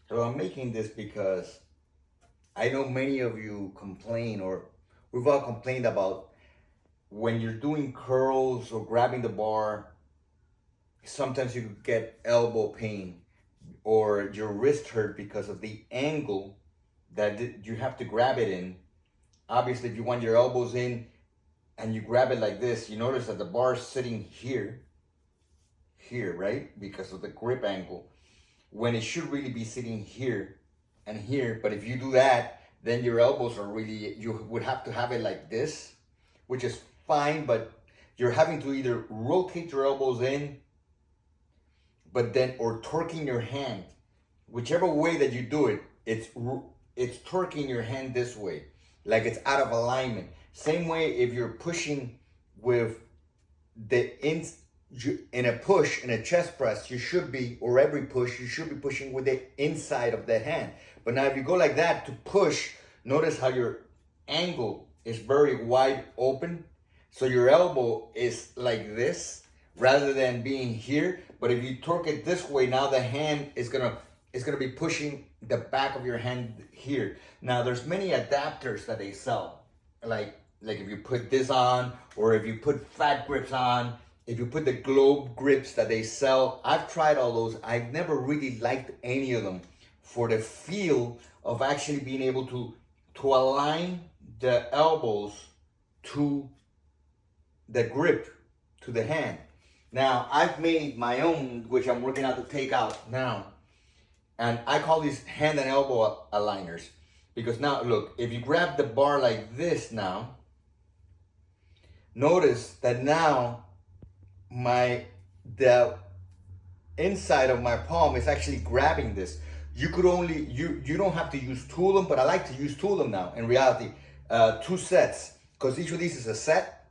So I'm making this because I know many of you complain, or we've all complained about when you're doing curls or grabbing the bar, sometimes you get elbow pain or your wrist hurt because of the angle that you have to grab it in. Obviously, if you want your elbows in and you grab it like this, you notice that the bar is sitting here, right? Because of the grip angle, when it should really be sitting here and here. But if you do that, then your elbows are really, you would have to have it like this, which is fine, but you're having to either rotate your elbows in, but then, or torquing your hand. Whichever way that you do it, it's torquing your hand this way, like it's out of alignment. Same way if you're pushing with in a push, in a chest press, you should be, or every push, you should be pushing with the inside of the hand. But now if you go like that to push, notice how your angle is very wide open. So your elbow is like this rather than being here. But if you torque it this way, now the hand is gonna be pushing the back of your hand here. Now there's many adapters that they sell, like if you put this on, or if you put fat grips on, if you put the globe grips that they sell. I've tried all those. I've never really liked any of them for the feel of actually being able to align the elbows to the grip, to the hand. Now, I've made my own, which I'm working out to take out now. And I call these hand and elbow aligners. Because now, look, if you grab the bar like this now, notice that now the inside of my palm is actually grabbing this. You could only, you don't have to use two of them, but I like to use two of them now, in reality. 2 sets, because each of these is a set.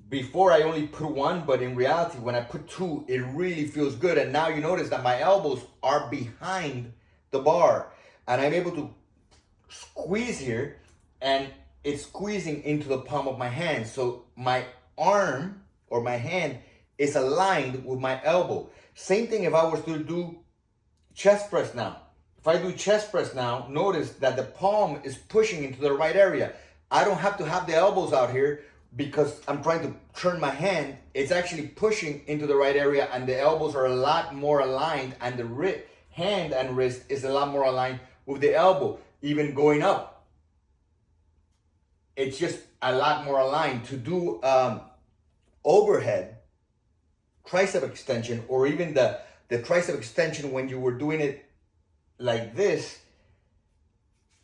Before I only put one, but in reality, when I put 2, it really feels good. And now you notice that my elbows are behind the bar, and I'm able to squeeze here, and it's squeezing into the palm of my hand. So my arm or my hand is aligned with my elbow. Same thing if I was to do chest press now. If I do chest press now, notice that the palm is pushing into the right area. I don't have to have the elbows out here because I'm trying to turn my hand. It's actually pushing into the right area, and the elbows are a lot more aligned, and the hand and wrist is a lot more aligned with the elbow. Even going up, it's just a lot more aligned. To do overhead tricep extension, or even the tricep extension when you were doing it like this,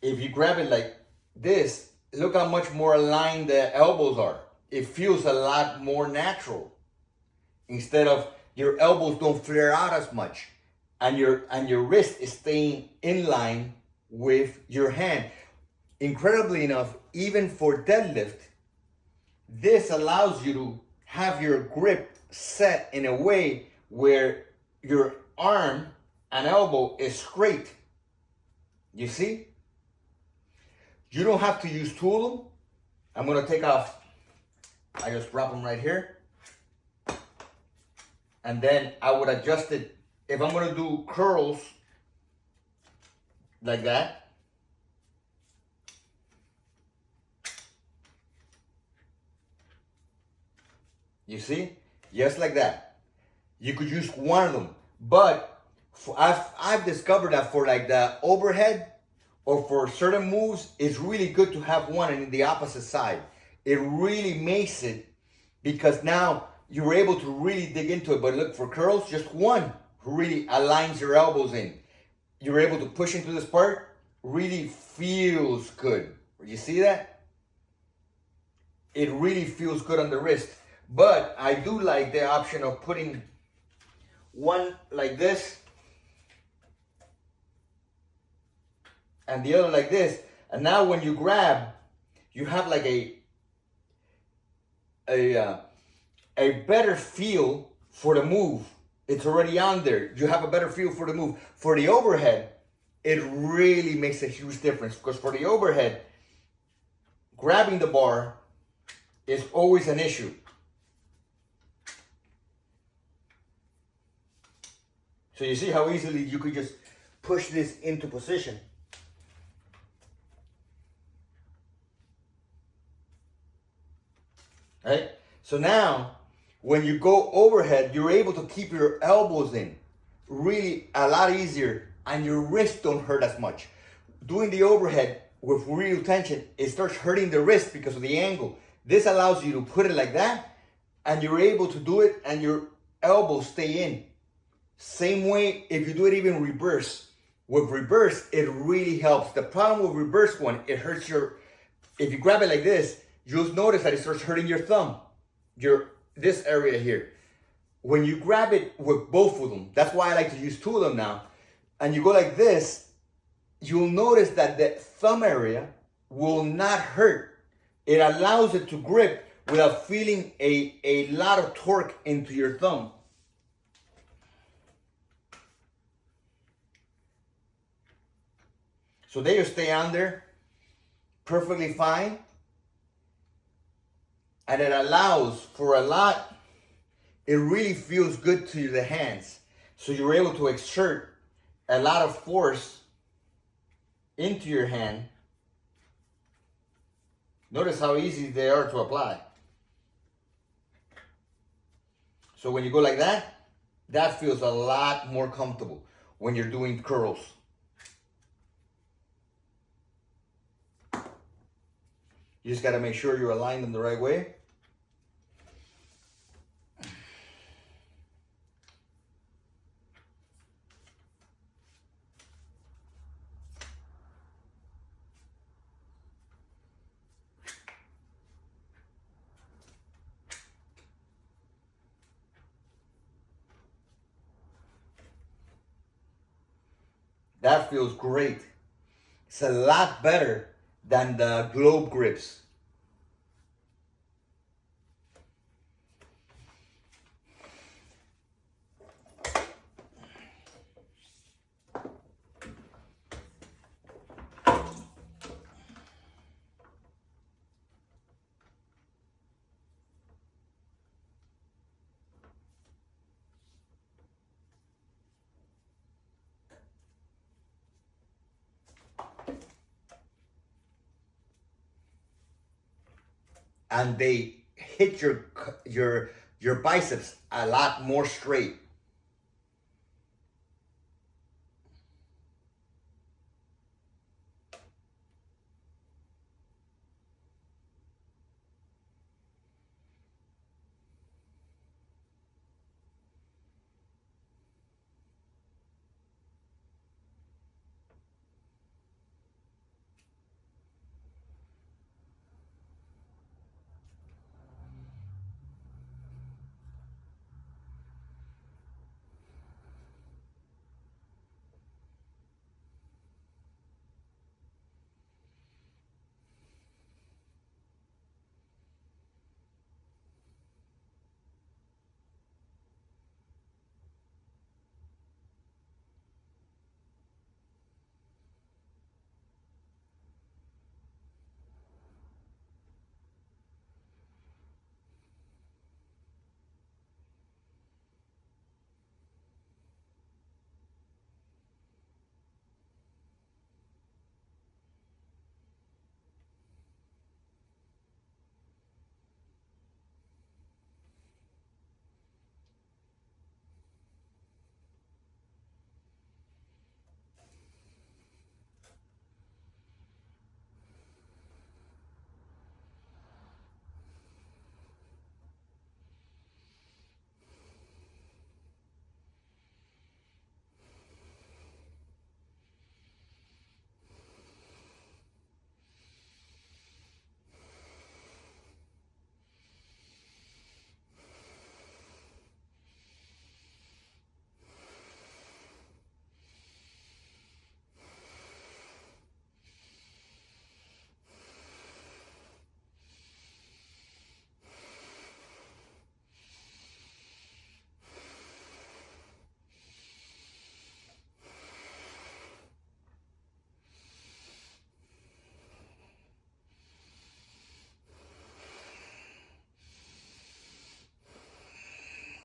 if you grab it like this, look how much more aligned the elbows are. It feels a lot more natural. Instead of, your elbows don't flare out as much, and your wrist is staying in line with your hand. Incredibly enough, even for deadlift, this allows you to have your grip set in a way where your arm and elbow is straight. You see? You don't have to use two of them. I'm gonna take off, I just wrap them right here. And then I would adjust it. If I'm gonna do curls like that, you see? Just like that. You could use one of them. But I've discovered that for like the overhead or for certain moves, it's really good to have one in the opposite side. It really makes it, because now you're able to really dig into it. But look, for curls, just one really aligns your elbows in. You're able to push into this part, really feels good. You see that? It really feels good on the wrist. But I do like the option of putting one like this and the other like this. And now when you grab, you have like a better feel for the move. It's already on there. You have a better feel for the move. For the overhead, it really makes a huge difference, because for the overhead, grabbing the bar is always an issue. So you see how easily you could just push this into position. Right? So now, when you go overhead, you're able to keep your elbows in really a lot easier, and your wrists don't hurt as much. Doing the overhead with real tension, it starts hurting the wrist because of the angle. This allows you to put it like that, and you're able to do it, and your elbows stay in. Same way if you do it even reverse. With reverse, it really helps. The problem with reverse one, it hurts your, if you grab it like this, you'll notice that it starts hurting your thumb, this area here. When you grab it with both of them, that's why I like to use two of them now, and you go like this, you'll notice that the thumb area will not hurt. It allows it to grip without feeling a lot of torque into your thumb. So they just stay on there perfectly fine. And it allows for a lot, it really feels good to the hands. So you're able to exert a lot of force into your hand. Notice how easy they are to apply. So when you go like that, that feels a lot more comfortable when you're doing curls. You just got to make sure you align them the right way. That feels great. It's a lot better than the globe grips. And they hit your biceps a lot more straight.